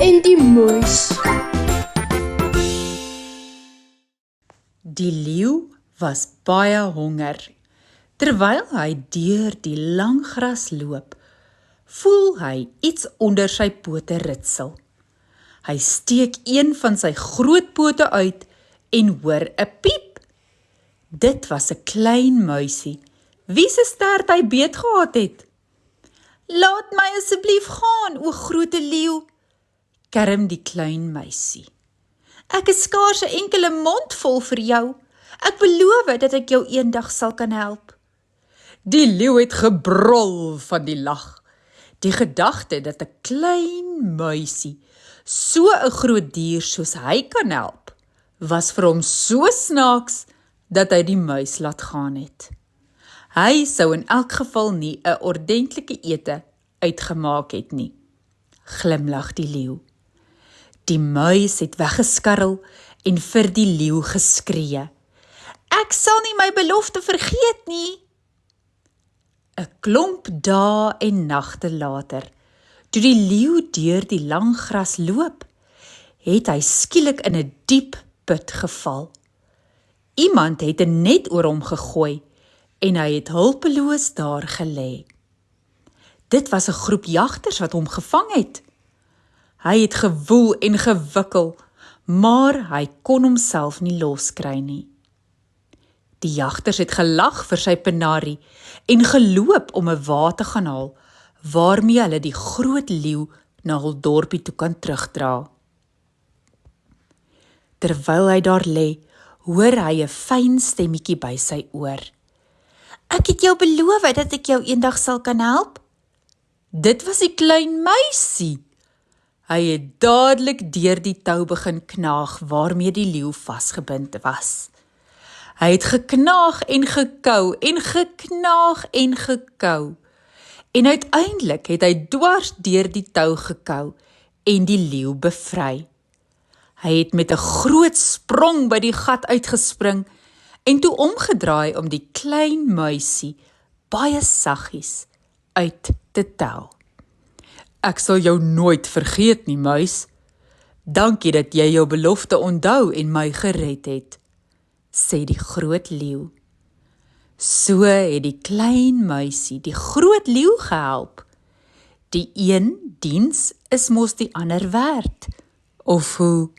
en die muis. Die leeu was baie honger. Terwyl hy deur die lang gras loop, voel hy iets onder sy pote ritsel. Hy steek een van sy groot pote uit en hoor 'n piep. Dit was 'n klein muisie, wie se stert hy beet gehad het. "Laat my asseblief gaan, o groote leeu," kerm die klein muisie. "Ek is skaars 'n enkele mond vol vir jou. Ek beloof dat ek jou eendag sal kan help." Die leeu het gebrul van die lag. Die gedagte dat 'n klein muisie so 'n groot dier soos hy kan help, was vir hom so snaaks dat hy die muis laat gaan het. Hy sou in elk geval nie 'n ordentlike ete uitgemaak het nie, glimlag die leeu. Die muis het weggeskarrel en vir die leeu geskree. "Ek sal nie my belofte vergeet nie." 'n klomp dae en nagte later, toe die leeu deur die lang gras loop, het hy skielik in 'n diep put geval. Iemand het 'n net oor hom gegooi en hy het hulpeloos daar gelê. Dit was 'n groep jagters wat hom gevang het. Hy het gewoel en gewikkel, maar hy kon homself nie loskry nie. Die jagters het gelag vir sy penarie en geloop om 'n wa te gaan haal, waarmee hulle die groot leeu na hul dorpie toe kan terugdra. Terwyl hy daar lê, hoor hy 'n fyn stemmetjie by sy oor. "Ek het jou beloof dat ek jou eendag sal kan help." Dit was die klein muisie. Hy het dadelik deur die tou begin knaag waarmee die leeu vasgebind was. Hy het geknaag en gekou en geknaag en gekou. En uiteindelik het hy dwars deur die tou gekou en die leeu bevry. Hy het met 'n groot sprong by die gat uitgespring en toe omgedraai om die klein muisie baie saggies uit te tel. "Ek sal jou nooit vergeet nie, muis. Dankie dat jy jou belofte onthou en my gered het," sê die groot leeu. So het die klein muisie die groot leeu gehelp. Die een diens is mos die ander werd, of hoe?